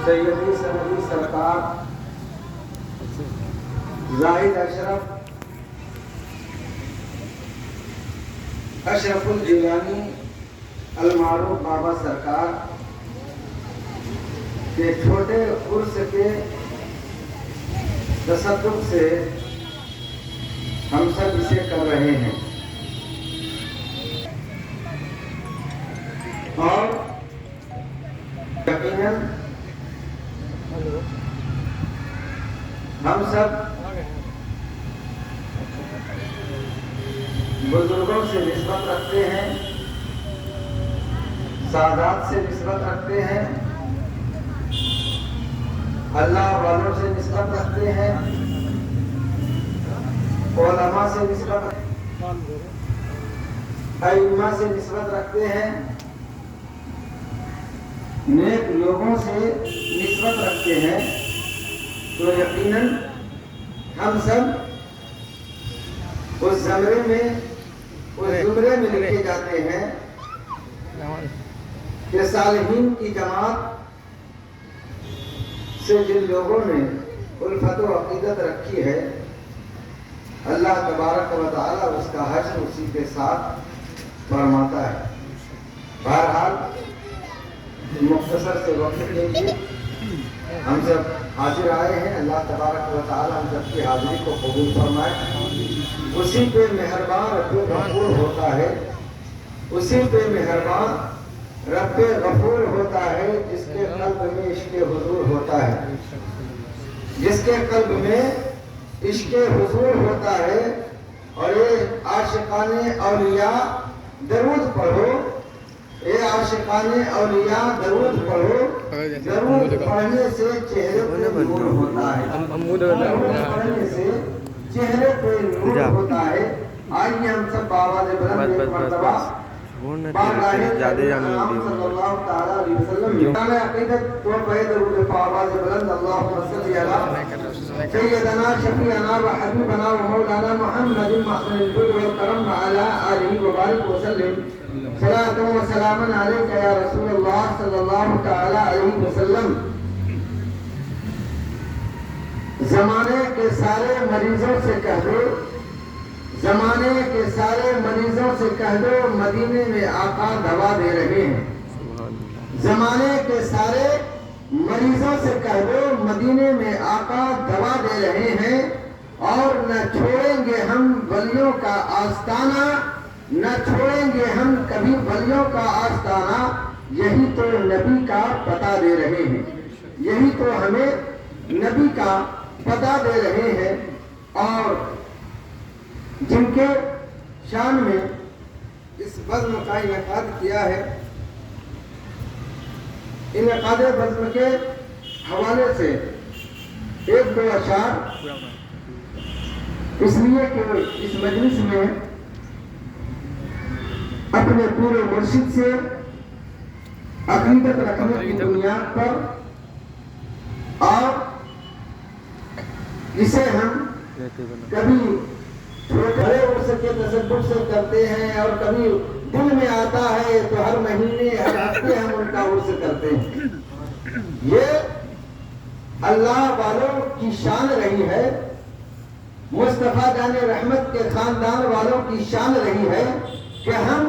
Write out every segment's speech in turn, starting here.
سیدی سندی سرکار زاہد اشرف الجیلانی المعروف بابا سرکار کے چھوٹے عرس کے تصدق سے ہم سب اسے کر رہے ہیں اور یقیناً ہم سب بزرگوں سے نسبت رکھتے ہیں، سادات سے نسبت رکھتے ہیں، اللہ والوں سے نسبت رکھتے ہیں، علماء سے نسبت ائمہ سے نسبت رکھتے ہیں، نیک لوگوں سے نسبت رکھتے ہیں، تو یقیناً ہم سب اس زمرے میں لکھے جاتے ہیں کہ صالحین کی جماعت سے جن لوگوں نے الفت و عقیدت رکھی ہے، اللہ تبارک و تعالی اس کا حشر اسی کے ساتھ فرماتا ہے۔ بہرحال مختصر سے وقت کے لیے ہم سب حاضر آئے ہیں، اللہ تبارک و تعالی ہم سب کی حاضری کو قبول فرمائے۔ اسی پہ مہربان رب غفور ہوتا ہے، اسی پہ مہربان رب غفور ہوتا ہے، جس کے قلب میں عشق حضور ہوتا ہے، جس کے قلب میں عشق حضور ہوتا ہے۔ اور اے عاشقان اولیاء درود پڑھو، اے عاشقان اولیاء درود پڑھو، درود پڑھنے سے چہرے پہ نور ہوتا ہے، درود پڑھنے سے چہرے پہ نور ہوتا ہے۔ آئیے ہم سب بآواز بلند ایک مرتبہ بارگاہ نبی اکرم صلی اللہ تعالی علیہ وسلم جان عقیدت تو پہ درود بآواز بلند اللہم صلی علی سیدنا شفیعنا و حبیبنا و مولانا محمد محسن الجود والکرم علی آلہ وبارک وسلم صلاۃ و سلام علیک یا رسول اللہ صلی اللہ تعالی علیہ وسلم۔ زمانے کے سارے مریضوں سے کہہ دو، زمانے کے سارے مریضوں سے کہہ دو، مدینے میں آقا دوا دے رہے ہیں۔ زمانے کے سارے مریضوں سے کہہ دو، مدینے میں آقا دوا دے رہے ہیں، اور نہ چھوڑیں گے ہم ولیوں کا آستانہ، نہ چھوڑیں گے ہم کبھی ولیوں کا آستانہ، یہی تو نبی کا پتہ دے رہے ہیں، یہی تو ہمیں نبی کا پتہ دے رہے ہیں۔ اور جن کے شان میں اس بزم کا انعقاد کیا ہے، انعقاد بزم کے حوالے سے ایک دو اشعار اس لیے کہ اس مجلس میں اپنے پورے مرشد سے عقیدت رکھنے کی بنیاد پر، اور جسے ہم کبھی چھوٹے عرصے کے تصدق سے کرتے ہیں، اور کبھی دل میں آتا ہے تو ہر مہینے ہر ہفتے ہم ان کا عرص کرتے ہیں۔ یہ اللہ والوں کی شان رہی ہے، مصطفیٰ جان رحمت کے خاندان والوں کی شان رہی ہے کہ ہم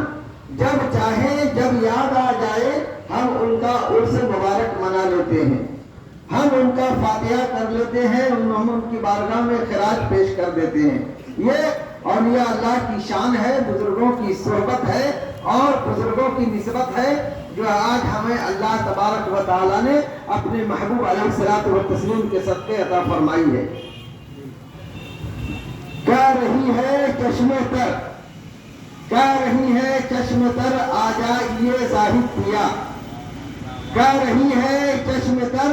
جب چاہیں، جب یاد آ جائے، ہم ان کا عرص مبارک منا لیتے ہیں، ہم ان کا فاتحہ کر لیتے ہیں، ہم ان کی بارگاہ میں خراج پیش کر دیتے ہیں۔ یہ اولیاء اللہ کی شان ہے، بزرگوں کی صحبت ہے اور بزرگوں کی نسبت ہے، جو آج ہمیں اللہ تبارک و تعالیٰ نے اپنے محبوب علیہ الصلوۃ والتسلیم کے صدقے عطا فرمائی ہے۔ کہہ رہی ہے چشم تر، کہہ رہی ہے چشم تر، آ جائیے زاہد پیا، کہہ رہی ہے چشم تر،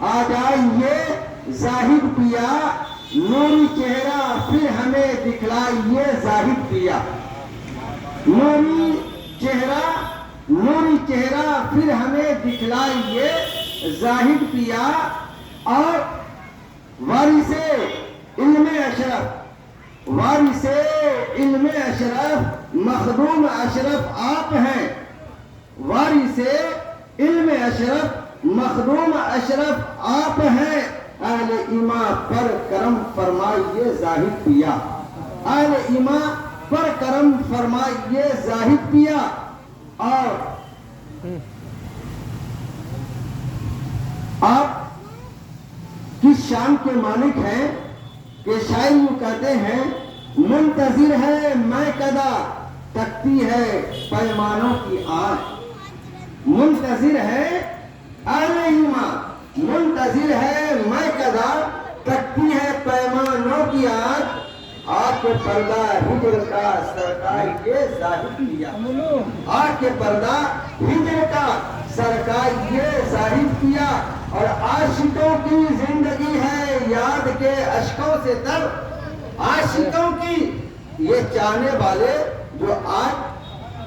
آ جائیے زاہد پیا، نوری چہرہ پھر ہمیں دکھلائیے زاہد پیا، نوری چہرہ پھر ہمیں دکھلائیے زاہد پیا۔ اور وارث علم اشرف، وارث علم اشرف، مخدوم اشرف آپ ہیں، وارث علم اشرف، مخدوم اشرف آپ ہیں، اہل ایمان پر کرم فرمائیے زاہد پیا، اہل ایمان پر کرم فرمائیے زاہد پیا۔ اور آپ کس شان کے مالک ہیں کہ شاعر یوں کہتے ہیں، منتظر ہے میں کدا تکتی ہے پیمانوں کی آنکھ، منتظر ہے اہل ایمان، منتظر ہے میں کدا تکتی ہے پیمانوں کی آنکھ، آگ کے پردہ ہجر کا سرکار یہ ظاہر کیا، آگ کے پردہ ہجر کا سرکار یہ ظاہر کیا۔ اور عاشقوں کی زندگی ہے یاد کے اشکوں سے تر، عاشقوں کی یہ چاہنے والے جو آج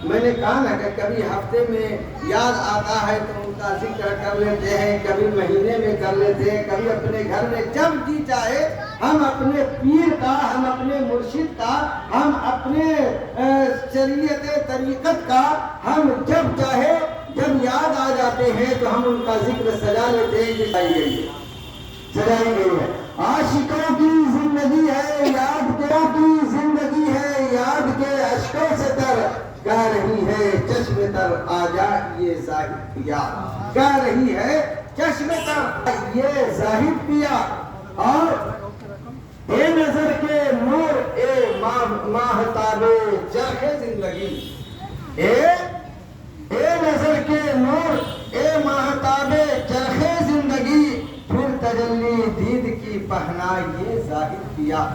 میں نے کہا نا کہ کبھی ہفتے میں یاد آتا ہے تو ان کا ذکر کر لیتے ہیں، کبھی مہینے میں کر لیتے ہیں، کبھی اپنے گھر میں، جب جی چاہے ہم اپنے پیر کا، ہم اپنے مرشد کا، ہم اپنے شریعت طریقت کا، ہم جب چاہے جب یاد آ جاتے ہیں تو ہم ان کا ذکر سجا لیتے ہیں، سجائی گئی ہے۔ عاشقوں کی زندگی ہے یاد کی زندگی ہے یاد کے اشکوں سے تر، کہہ رہی ہے چشم تر آ جا یہ زاہد پیا، کہہ رہی ہے چشم تر یہ زاہد پیا۔ اور اے نظر کے نور اے ماہتاب چرخ زندگی، اے نظر کے نور اے ماہتاب چرخ زندگی، پھر تجلی دید کی پہنا یہ زاہد پیا،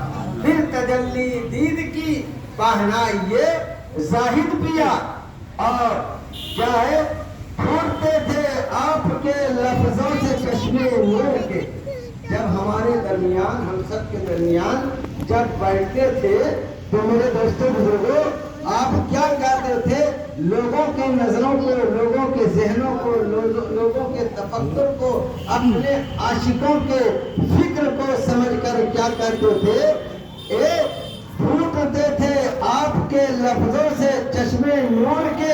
پھر تجلی دید کی پہنا یہ زاہد پیا۔ اور کیا ہے، پھوٹتے تھے آپ کے لفظوں سے چشمے نور کے، جب ہمارے درمیان، ہم سب کے درمیان جب بیٹھتے تھے تو میرے دوستوں بزرگوں آپ کیا کہتے تھے، لوگوں کی نظروں کو، لوگوں کے ذہنوں کو، لوگوں کے تفکر کو، اپنے عاشقوں کے فکر کو سمجھ کر کیا کہتے تھے، پھوٹتے تھے آپ کے لفظوں سے چشمے نور کے،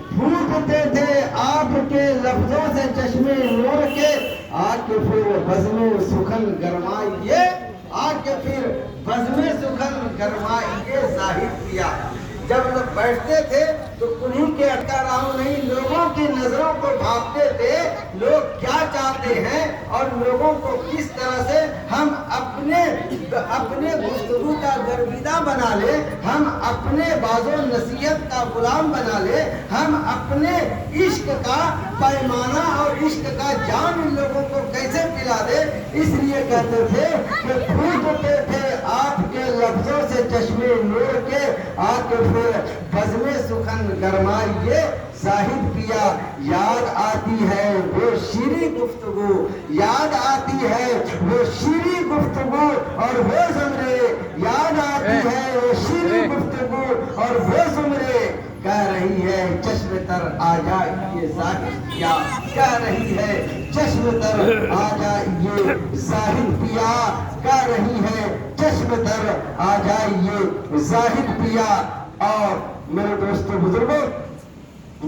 پھوٹتے تھے آپ کے لفظوں سے چشمے نور کے، آ کے پھر بزم سخن گرمائیے، آ کے پھر بزم سخن گرمائیے زاہد پیا۔ جب لوگ بیٹھتے تھے تو انہیں کے اٹکا راہوں نہیں، لوگوں کی نظروں کو بھاپتے تھے، لوگ کیا چاہتے ہیں اور لوگوں کو کس طرح سے ہم اپنے گفتگو کا گرویدہ بنا لے، ہم اپنے باز و نصیحت کا غلام بنا لے، ہم اپنے عشق کا پیمانہ اور عشق کا جام ان لوگوں کو کیسے پلا دے۔ اس لیے کہتے تھے کہ پھوٹتے تھے آپ کے لفظوں سے چشمے نور کے، آ کے پھر بزم سخن گرمائیے زاہد پیا۔ یاد آتی ہے وہ شیریں گفتگو، یاد آتی ہے وہ شیریں گفتگو اور وہ زمرے، یاد آتی ہے وہ شیریں گفتگو اور وہ زمرے، کہہ رہی ہے چشم تر آ جائیے زاہد پیا، کہہ رہی ہے چشم تر آ جائیے زاہد پیا، کہہ رہی ہے چشم تر آ جائیے زاہد پیا۔ اور میرے دوستوں بزرگوں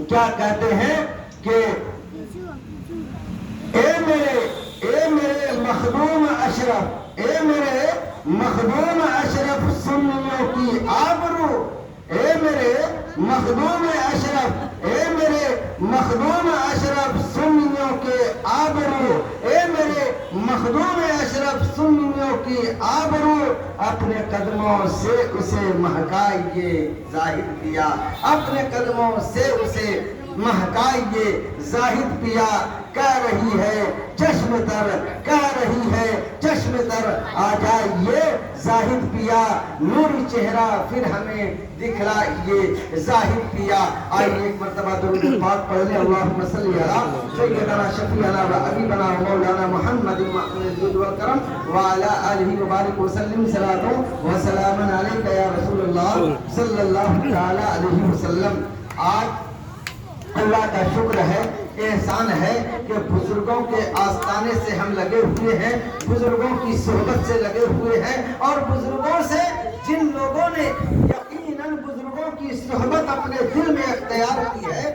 کیا کہتے ہیں کہ اے میرے مخدوم اشرف، اے میرے مخدوم اشرف سنیوں کی آبرو، اے میرے مخدوم اشرف، اے میرے مخدوم اشرف سنیوں کے آبرو، اے میرے مخدوم اشرف سنیوں کی آبرو، اپنے قدموں سے اسے مہکائیے زاہد پیا، اپنے قدموں سے اسے مہکائیے زاہد پیا، کہہ رہی ہے چشم تر، کہہ رہی ہے چشم تر آ جائیے زاہد پیا، نوری چہرہ پھر ہمیں دکھلائیے زاہد پیا۔ آئیے ایک مرتبہ درود پاک پڑھ لیں، اللہم صلی علی سیدنا شفیعنا و حبیبنا و مولانا محمد الجود والکرم وعلی آلہ وبارک وسلم، صلاۃ و سلام علیک یا رسول اللہ صلی اللہ تعالی علیہ وسلم۔ آج اللہ کا شکر ہے، احسان ہے کہ بزرگوں کے آستانے سے ہم لگے ہوئے ہیں، بزرگوں کی صحبت سے لگے ہوئے ہیں، اور بزرگوں سے جن لوگوں نے یقیناً بزرگوں کی صحبت اپنے دل میں اختیار کی ہے،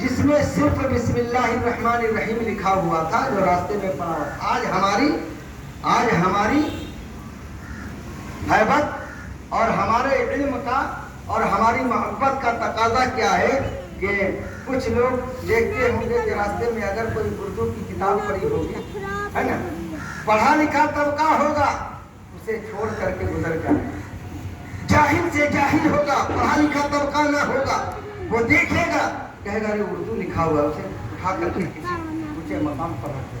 جس میں صرف بسم اللہ الرحمن الرحیم لکھا ہوا تھا، جو راستے میں پڑا ہوا۔ آج ہماری ہیبت اور ہمارے علم کا اور ہماری محبت کا تقاضا کیا ہے کہ کچھ لوگ دیکھتے ہوں گے کہ راستے میں اگر کوئی اردو کی کتاب پڑھی ہوگی، ہے نا، پڑھا لکھا طبقہ ہوگا، اسے چھوڑ کر کے گزر جائے۔ جاہل سے جاہل ہوگا، پڑھا لکھا طبقہ نہ ہوگا، وہ دیکھے گا، کہے گا اردو لکھا ہوا ہے، اسے اٹھا کر کے کسی اونچے مقام پر رکھے۔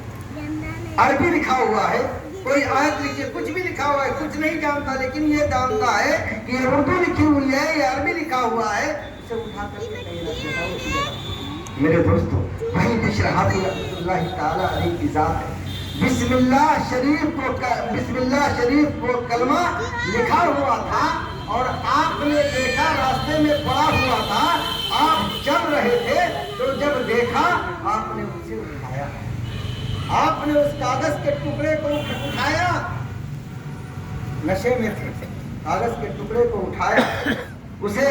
عربی لکھا ہوا ہے، کوئی آیت لکھی، کچھ بھی لکھا ہوا ہے، کچھ نہیں جانتا، لیکن یہ جانتا ہے کہ یہ اردو لکھی ہوئی ہے، یہ عربی لکھا ہوا ہے، اسے اٹھا کر کے کہیں رکھ دیتا ہے۔ میرے دوستو، وہی بشر حافظ رحمۃ اللہ تعالی علیہ کی ذات ہے۔ بسم اللہ شریف کو کلمہ لکھا ہوا تھا اور آپ نے دیکھا، راستے میں پڑا ہوا تھا، آپ چل رہے تھے تو جب دیکھا آپ نے اسے اٹھایا، آپ نے اس کاغذ کے ٹکڑے کو اٹھایا، نشے میں تھے، کاغذ کے ٹکڑے کو اٹھایا، اسے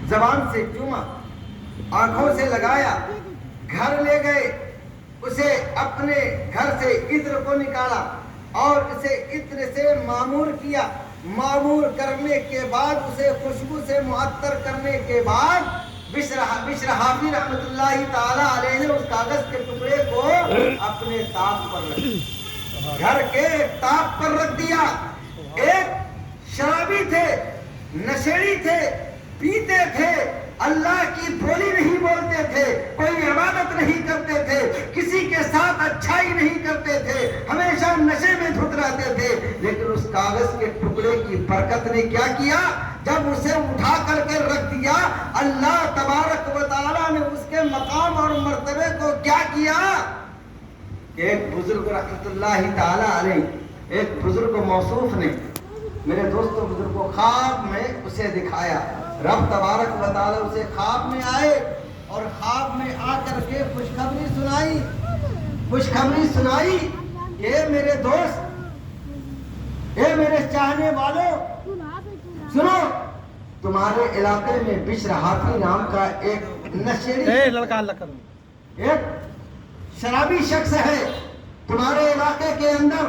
زبان سے چوما، آنکھوں سے لگایا، گھر لے گئے، اسے اپنے گھر سے عطر کو نکالا اور اسے عطر سے معمور کیا، معمور کرنے کے بعد اسے خوشبو سے معطر کرنے کے بعد بشر حافظ رحمۃ اللہ تعالی علیہ نے اس کاغذ کے ٹکڑے کو اپنے طاق پر رکھ دیا، گھر کے طاق پر رکھ دیا۔ ایک شرابی تھے، نشیڑی تھے، پیتے تھے، اللہ کی بولی نہیں بولتے تھے، کوئی عبادت نہیں کرتے تھے، کسی کے ساتھ اچھائی نہیں کرتے تھے، ہمیشہ نشے میں دھت رہتے تھے، لیکن اس کاغذ کے ٹکڑے کی برکت نے کیا کیا، جب اسے اٹھا کر کے رکھ دیا، اللہ تبارک و تعالیٰ نے اس کے مقام اور مرتبے کو کیا کیا کہ ایک بزرگ رحمت اللہ تعالی علیہ، ایک بزرگ موصوف نے، میرے دوستوں، بزرگ کو خواب میں اسے دکھایا، رب تبارک و تعالیٰ اسے خواب میں آئے اور خواب میں آ کر کے خوشخبری سنائی، اے میرے دوست، اے میرے چاہنے والوں، سنو، تمہارے علاقے میں بشر حافظ نام کا ایک نشیڑی لڑکا، ایک شرابی شخص ہے تمہارے علاقے کے اندر،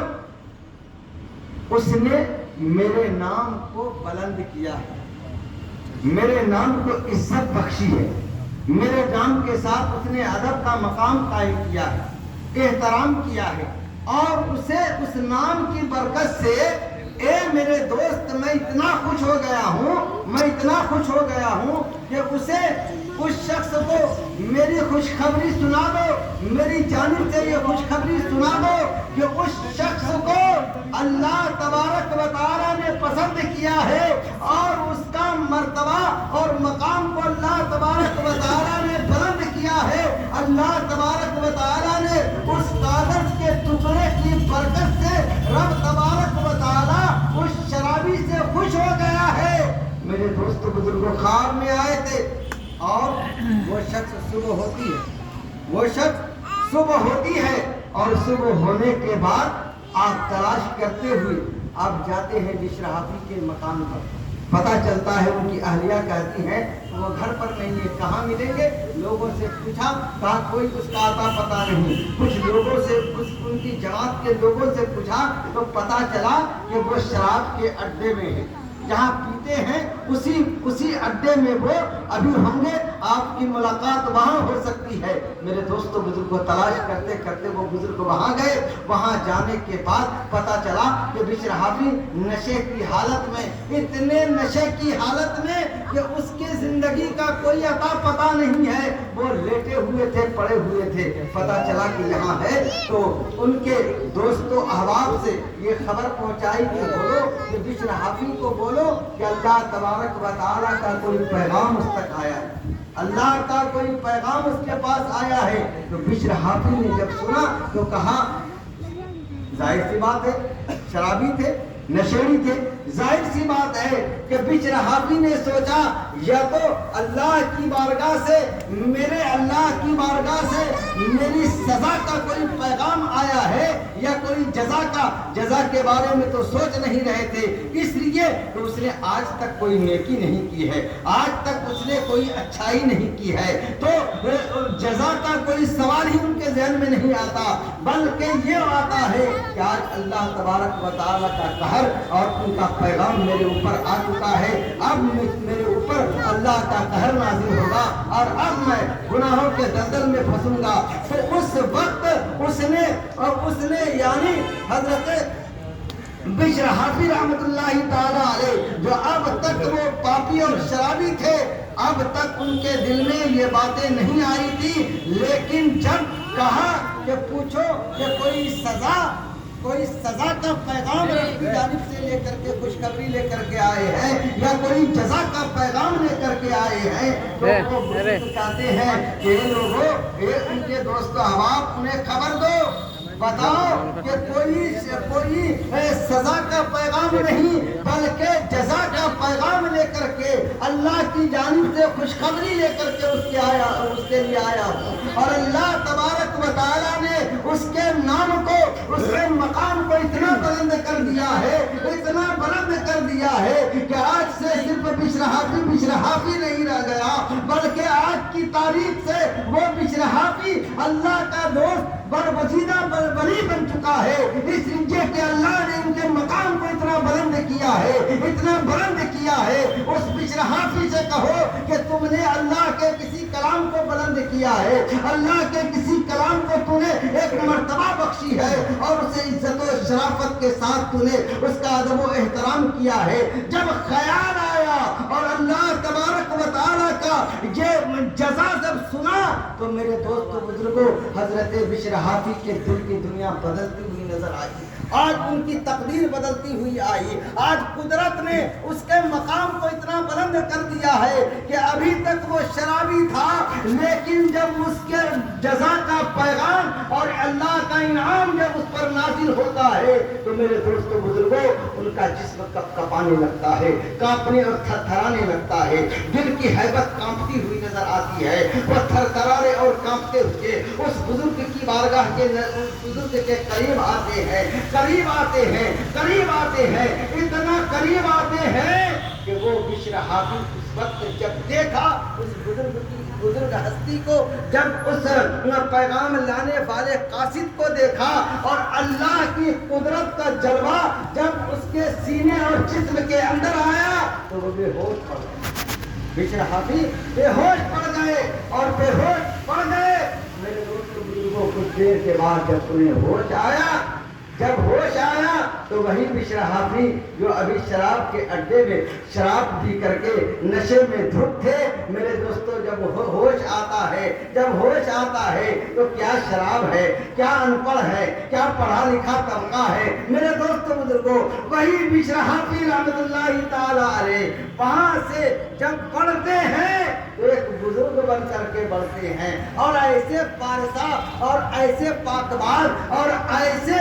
اس نے میرے نام کو بلند کیا ہے، میرے نام کو عزت بخشی ہے، میرے نام کے ساتھ اس نے ادب کا مقام قائم کیا ہے، احترام کیا ہے، اور اسے اس نام کی برکت سے، اے میرے دوست، میں اتنا خوش ہو گیا ہوں کہ اسے، اس شخص کو میری خوشخبری سنا دو، میری جانب سے یہ خوشخبری سنا دو کہ اس شخص کو اللہ تبارک و تعالیٰ نے پسند کیا ہے اور اس کا مرتبہ اور مقام کو اللہ تبارک و تعالیٰ نے بلند کیا ہے۔ اللہ تبارک و تعالیٰ نے اس کاغذ کے ٹکڑے کی برکت سے رب تبارک و تعالیٰ اس شرابی سے خوش ہو گیا ہے۔ میرے دوست بزرگوں، خواب میں آئے تھے اور وہ شخص صبح ہوتی ہے اور صبح ہونے کے بعد آپ تلاش کرتے ہوئے آپ جاتے ہیں بشر حافظ کے مکان پر، پتہ چلتا ہے ان کی اہلیہ کہتی ہیں وہ گھر پر نہیں ہے، کہاں ملیں گے؟ لوگوں سے پوچھا، کہا کوئی اس کا آتا پتہ نہیں، کچھ لوگوں سے، ان کی جماعت کے لوگوں سے پوچھا تو پتہ چلا کہ وہ شراب کے اڈے میں ہے، جہاں پیتے ہیں اسی اڈے میں وہ ابھی ہوں گے، آپ کی ملاقات وہاں ہو سکتی ہے۔ میرے دوستوں، بزرگ کو تلاش کرتے کرتے وہ بزرگ وہاں گئے، وہاں جانے کے بعد پتا چلا کہ بشر حافظ نشے کی حالت میں، اتنے نشے کی حالت میں کہ اس کی زندگی کا کوئی عطا پتہ نہیں ہے، وہ لیٹے ہوئے تھے، پڑے ہوئے تھے، پتا چلا کہ یہاں ہے، تو ان کے دوستوں احباب سے یہ خبر پہنچائی کہ بولو کہ بشر حافظ کو بولو کہ اللہ تبارک و تعالیٰ کا کوئی پیغام اس تک آیا ہے، اللہ کا کوئی پیغام اس کے پاس آیا ہے۔ تو بشر حافظ نے جب سنا تو کہا، ظاہر سی بات ہے، شرابی تھے، نشیڑی تھے، ظاہر سی بات ہے کہ بشر حافظ نے سوچا یا تو اللہ کی بارگاہ سے، میرے اللہ کی بارگاہ سے میری سزا کا کوئی پیغام آیا ہے یا کوئی جزا کے بارے میں تو سوچ نہیں رہے تھے، اس لیے کہ اس نے آج تک کوئی نیکی نہیں کی ہے، آج تک اس نے کوئی اچھائی نہیں کی ہے، تو جزا کا کوئی سوال ہی ان کے ذہن میں نہیں آتا، بلکہ یہ آتا ہے کہ آج اللہ تبارک و تعالیٰ کا قہر اور ان کا پیغام میرے اوپر آ چکا ہے، اب میرے اوپر اللہ کا قہر نازل ہوگا اور اب میں گناہوں کے دلدل میں پھنسوں گا۔ تو اس وقت اس نے یعنی حضرت بشر حافی رحمت اللہ تعالیٰ علیہ، جو اب تک وہ پاپی اور شرابی تھے، اب تک ان کے دل میں یہ باتیں نہیں آئی تھی، لیکن جب کہا کہ پوچھو کہ کوئی سزا کا پیغام رب کی جانب سے لے کر کے خوشخبری لے کر کے آئے ہیں یا کوئی جزا کا پیغام لے کر کے آئے ہیں، تو وہ کہتے ہیں کہ لوگوں ان کے دوست احباب انہیں خبر دو، بتاؤ کہ کوئی سزا کا پیغام نہیں بلکہ جزا کا پیغام لے کر کے اللہ کی جانب سے خوشخبری لے کر کے اس کے لیے آیا ہوں، اور اللہ تبارک و تعالیٰ نے اس کے نام کو، اس کے مقام کو اتنا بلند کر دیا ہے، اتنا بلند کر دیا ہے کہ آج سے صرف بشر حافی نہیں رہ گیا، بلکہ آج کی تاریخ سے وہ بشر حافی اللہ کا دوست برگزیدہ ولی بن چکا ہے، اس لیے کہ اللہ نے ان کے مقام کو اتنا بلند کیا ہے، اتنا بلند کیا ہے۔ اس بشر حافی سے کہو کہ تم نے اللہ کے کسی کلام کو بلند کیا ہے، اللہ کے کسی کلام کو تو نے ایک مرتبہ بخشی ہے اور اسے عزت و شرافت کے ساتھ تو نے اس کا ادب و احترام کیا ہے۔ جب خیال آیا اور اللہ تبارک و تعالیٰ کا یہ جزا جب سنا تو میرے دوستو بزرگوں، حضرت بشر حافی کے دل کی دنیا بدلتی ہوئی نظر آئی، آج ان کی تقدیر بدلتی ہوئی آئی، آج قدرت نے اس کے مقام کو اتنا بلند کر دیا ہے کہ ابھی تک وہ شرابی تھا، لیکن جب اس کے جزا کا پیغام اور اللہ کا انعام جب اس پر نازل ہوتا ہے تو میرے دوستو بزرگوں، ان کا جسم کپانے لگتا ہے، کانپنے اور تھرتھرانے لگتا ہے، دل کی ہیبت کانپتی ہوئی نظر آتی ہے، وہ تھرتھرانے اور کانپتے ہوئے اس بزرگ کی بارگاہ کے بزرگ کے قریب آتے ہیں، اتنا قریب آتے ہیں کہ وہ بشر حافی اس وقت جب دیکھا اس بزرگ ہستی کو، جب اس پیغام لانے والے قاصد کو دیکھا اور اللہ کی قدرت کا جلوہ جب اس کے سینے اور جسم کے اندر آیا تو وہ بے ہوش پڑ گئے، بشر حافی بے ہوش پڑ گئے اور بے ہوش پڑ گئے۔ میرے دوستوں بزرگوں، کچھ دیر کے بعد جب انہیں ہوش آیا تو وہی بشر حافی جو ابھی شراب کے اڈے میں شراب پی کر کے نشے میں دھت تھے، میرے دوستوں جب ہوش آتا ہے تو کیا شراب ہے، کیا ان پڑھ ہے، کیا پڑھا لکھا طبقہ ہے، میرے دوستوں بزرگوں، وہی بشر حافی رحمت اللہ تعالیٰ علیہ وہاں سے جب پڑھتے ہیں تو ایک بزرگ بن کر کے بڑھتے ہیں اور ایسے پارسا اور ایسے پاکباز اور ایسے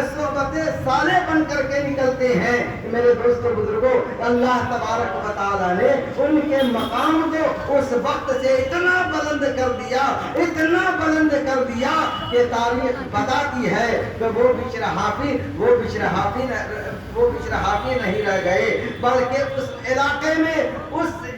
صحبت صالح بن کر کے نکلتے ہیں۔ میرے دوستوں بزرگوں، اللہ تبارک و تعالیٰ نے ان کے مقام کو اس وقت سے اتنا بلند کر دیا کہ تاریخ بتاتی ہے کہ وہ بشر حافی نہیں رہ گئے، بلکہ اس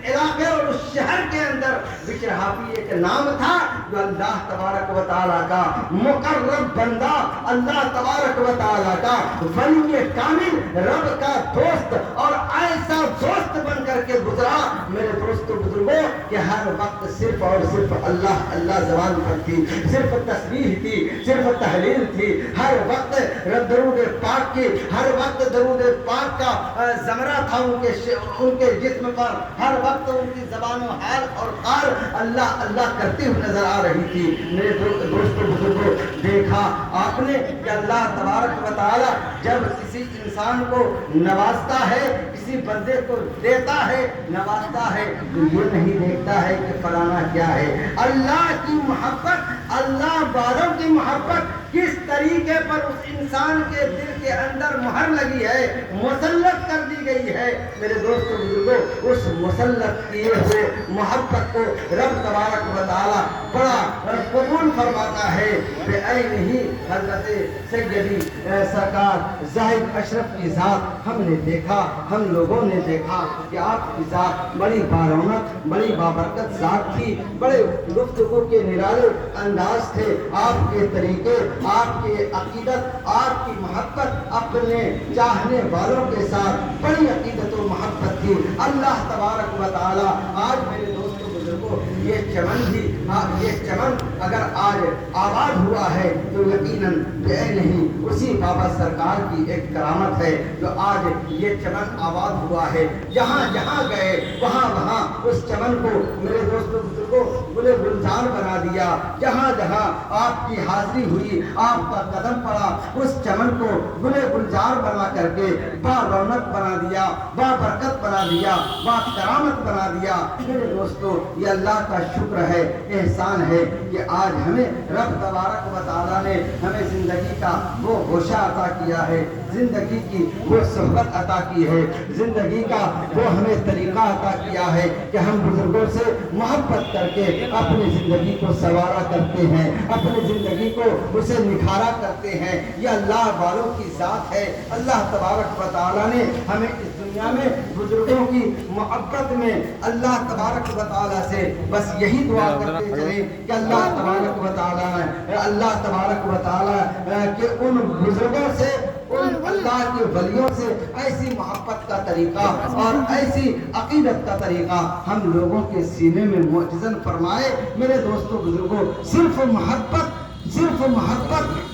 علاقے اور اس شہر کے اندر بشر حافی ایک نام تھا جو اللہ تبارک و تعالیٰ کا مقرب بندہ، اللہ تبارک و تعالیٰ کا ولی کامل، رب کا دوست اور ایسا دوست بن کر کے گزرا۔ میرے دوستوں بزرگوں، کہ ہر وقت صرف اور صرف اللہ زبان پر تھی، صرف تسبیح تھی، صرف تحلیل تھی، ہر وقت درود پاک کی، ہر وقت درود پاک کا زمرہ تھا ان کے جسم پر، ہر وقت ان کی زبان و حال اور قال اللہ کرتے ہوئے نظر آ رہی تھی۔ میرے دوستوں بزرگوں، دیکھا آپ نے کہ اللہ تبارک و تعالیٰ جب کسی انسان کو نوازتا ہے، کسی بندے کو دیتا ہے، نوازتا ہے، تو یہ نہیں دیکھتا ہے کہ فلانا کیا ہے۔ اللہ کی محبت، اللہ والوں کی محبت کس طرح طریقے پر اس انسان کے دل کے اندر مہر لگی ہے، مسلط کر دی گئی ہے، میرے دوستوں بزرگوں، اس مسلط کیے ہوئے محبت کو رب تبارک و تعالی بڑا قبول فرماتا ہے۔ بے عین ہی حضرت سیدی سرکار زاہد اشرف کی ذات ہم نے دیکھا، ہم لوگوں نے دیکھا کہ آپ کی ذات بڑی بارونق، بڑی بابرکت ذات تھی، بڑے گفتگو کے نرالے انداز تھے، آپ کے طریقے، آپ کے عقیدت، آپ کی محبت اپنے چاہنے والوں کے ساتھ بڑی عقیدت و محبت تھی۔ اللہ تبارک و تعالی آج میرے دوستوں بزرگوں یہ چمن بھی، یہ چمن اگر آج آباد ہوا ہے تو یقیناً یہ نہیں اسی بابا سرکار کی ایک کرامت ہے جو آج یہ چمن آباد ہوا ہے۔ جہاں جہاں گئے وہاں وہاں اس چمن کو میرے دوستوں بزرگوں گلے گلزار بنا دیا، جہاں جہاں آپ کی حاضری ہوئی، آپ کا قدم پڑا، اس چمن کو گلے گلزار بنا کر کے با رونق بنا دیا، با برکت بنا دیا، با کرامت بنا دیا۔ میرے دوستوں یہ اللہ کا شکر ہے، احسان ہے کہ آج ہمیں رب تبارک و تعالیٰ نے ہمیں زندگی کا وہ گوشہ عطا کیا ہے، زندگی کی وہ صحبت عطا کی ہے، زندگی کا وہ ہمیں طریقہ عطا کیا ہے کہ ہم بزرگوں سے محبت کر کے اپنی زندگی کو سنوارا کرتے ہیں، اپنی زندگی کو اسے نکھارا کرتے ہیں۔ یہ اللہ والوں کی ذات ہے۔ اللہ تبارک و تعالیٰ نے ہمیں اس دنیا میں بزرگوں کی محبت میں اللہ تبارک و تعالیٰ سے بس یہی دعا کرتے چلے کہ اللہ تبارک و تعالیٰ کہ ان بزرگوں سے، ان اللہ کے ولیوں سے ایسی محبت کا طریقہ اور ایسی عقیدت کا طریقہ ہم لوگوں کے سینے میں معجزن فرمائے۔ میرے دوستوں بزرگوں صرف محبت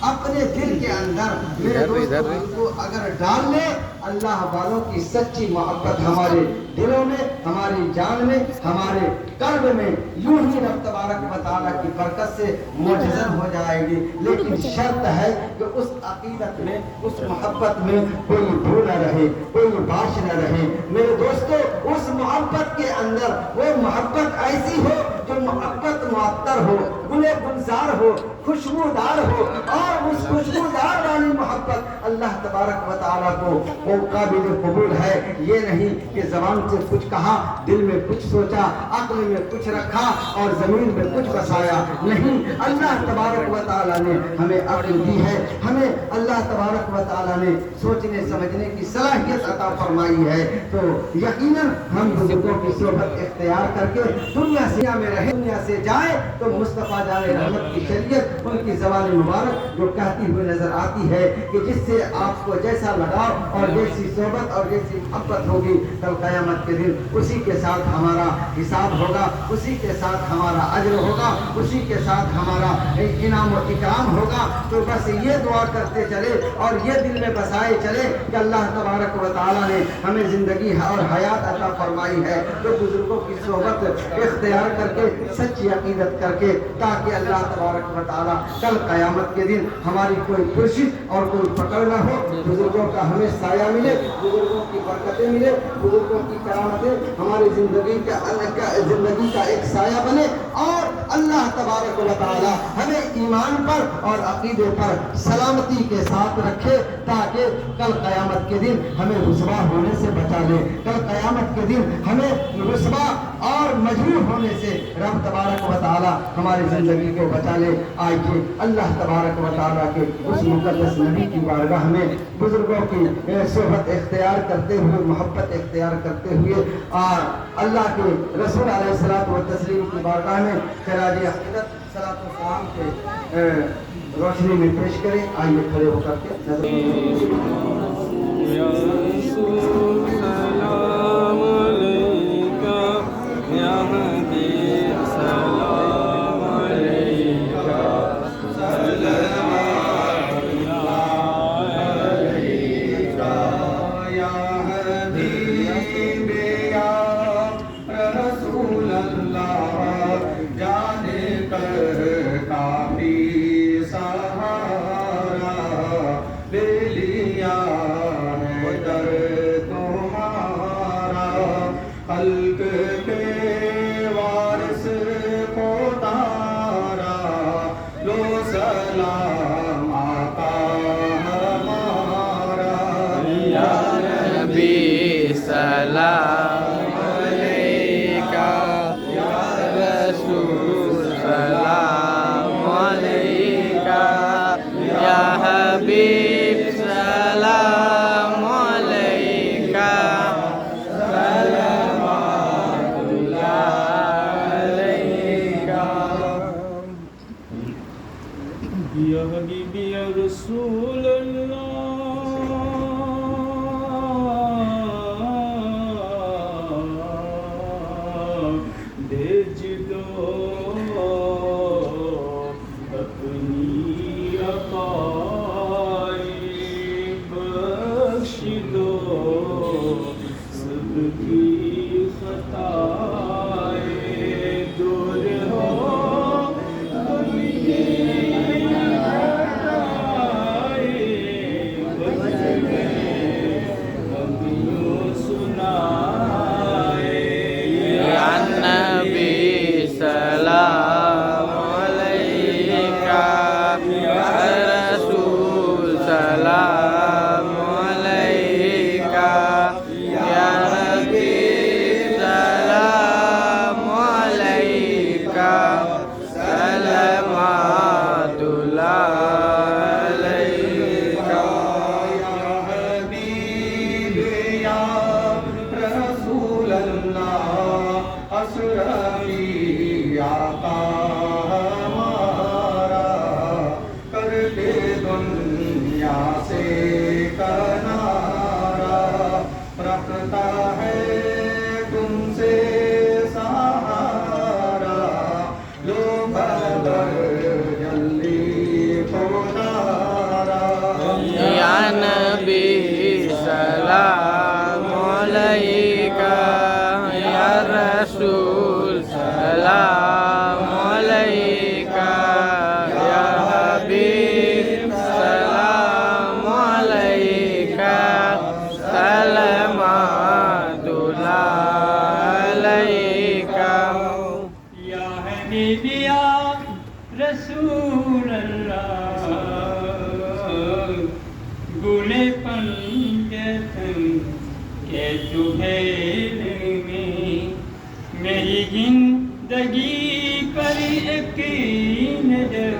اپنے دل کے اندر میرے دوستوں کو اگر ڈال لے، اللہ والوں کی سچی محبت ہمارے دلوں میں، ہماری جان میں، ہمارے قلب میں یوں ہی رب تبارک و تعالیٰ کی برکت سے معجزن ہو جائے گی۔ لیکن شرط ہے کہ اس عقیدت میں، اس محبت میں کوئی بھو نہ رہے، کوئی باش نہ رہے۔ میرے دوستو اس محبت کے اندر وہ محبت ایسی ہو جو محبت معطر ہو، گلے گلزار ہو، خوشبودار ہو، اور اس خوشبودار والی محبت اللہ تبارک و تعالیٰ کو وہ قابل قبول ہے۔ یہ نہیں کہ زبان سے کچھ کہا، دل میں کچھ سوچا، عقل میں کچھ رکھا اور زمین میں کچھ بسایا، نہیں۔ اللہ تبارک و تعالیٰ نے ہمیں عقل دی ہے، ہمیں اللہ تبارک و تعالیٰ نے سوچنے سمجھنے کی صلاحیت عطا فرمائی ہے، تو یقیناً ہم بزرگوں کی صحبت اختیار کر کے دنیا میں رہے، دنیا سے جائے تو مصطفیٰ جان رحمت کی شریعت، ان کی زبان مبارک جو کہتی ہوئی نظر آتی ہے کہ جس سے آپ کو جیسا لگاؤ اور جیسی صحبت اور جیسی محبت ہوگی، کل قیامت کے دن اسی کے ساتھ ہمارا حساب ہوگا، اسی کے ساتھ ہمارا اجر ہوگا، اسی کے ساتھ ہمارا انعام و اکرام ہوگا۔ تو بس یہ دعا کرتے چلے اور یہ دل میں بسائے چلے کہ اللہ تبارک و تعالیٰ نے ہمیں زندگی اور حیات عطا فرمائی ہے، تو بزرگوں کی صحبت اختیار کر کے سچی عقیدت کر کے، تاکہ اللہ تبارک و تعالیٰ کل قیامت کے دن ہماری کوئی پرشش اور کوئی پکڑ نہ ہو، بزرگوں کا ہمیں سایہ ملے، بزرگوں کی برکتیں ملے، بزرگوں کی کرامتیں ہماری زندگی کا ایک سایہ بنے، اور اللہ تبارک و تعالیٰ ہمیں ایمان پر اور عقیدے پر سلامتی کے ساتھ رکھے، تاکہ کل قیامت کے دن ہمیں رسوا ہونے سے بچا لے، کل قیامت کے دن ہمیں رسوا اور مجروح ہونے سے رب تبارک و تعالیٰ ہماری زندگی کو بچا لے۔ آئیے اللہ تبارک و تعالیٰ کے اس مقدس نبی کی بارگاہ میں بزرگوں کی صحبت اختیار کرتے ہوئے، محبت اختیار کرتے ہوئے، اور اللہ کے رسول علیہ الصلوۃ والتسلیم کی بارگاہ میں خراج عقیدت صلاۃ و سلام کے روشنی میں پیش کریں۔ آئیے کھڑے ہو کر کے یا رسول اللہ بھیج دو اپنی عقائب بخش دو سب کی خطائیں دور ہو رسول اللہ گلے پن کے تھن کے چوہیل میں میری زندگی پر یقین در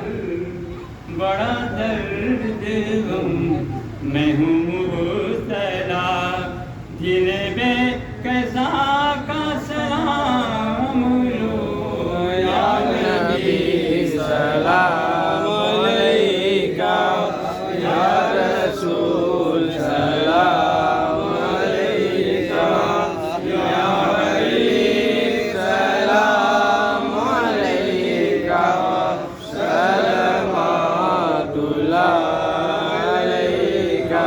بڑا درد غم میں ہوں مبتلا جنہیں بے قضا کا سلام لو یا نبی سلام علیکہ یا رسول سلام علیکہ یا حبیب سلام علیکہ صلوات اللہ علیکہ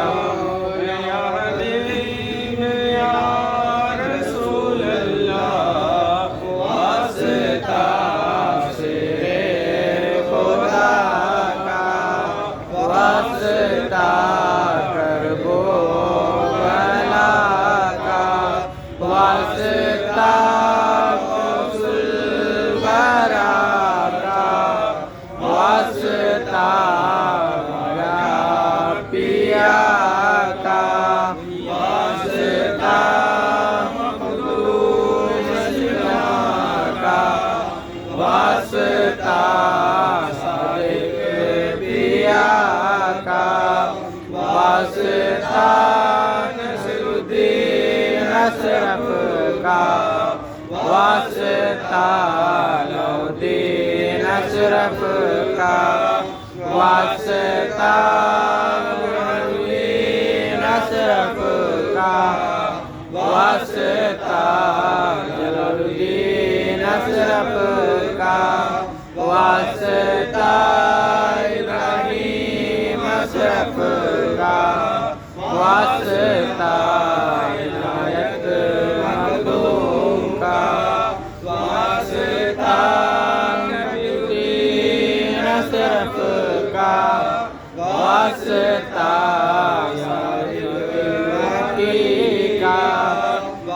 یا حبیب یا رسول اللہ واسطہ اشرف کا واسطہ نورالدین اشرف کا واسطہ نورالدین اشرف کا واسطہ جلالالدین اشرف کا واسطہ ابراہیم اشرف کا واسطہ واسطہ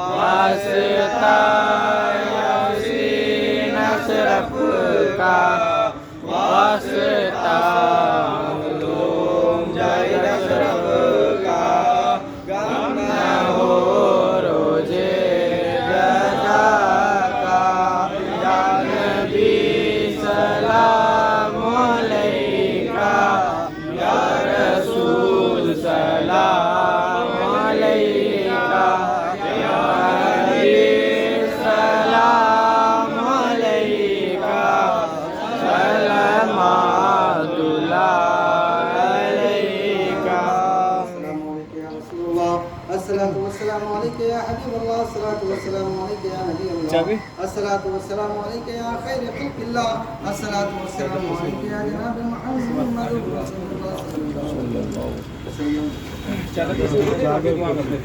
واسطہ یاسین اشرف کا واسطہ مخدوم جاوید اشرف کا غم نہ ہو روزے رضا کا یا نبی سلام علیکہ یا رسول الصلاة والسلام عليك يا حبيب الله الصلاة والسلام عليك يا نبي الله چابی الصلاة والسلام عليك يا خير خلق الله الصلاة والسلام عليك يا جناب محمد رسول الله صلى الله عليه وسلم چابی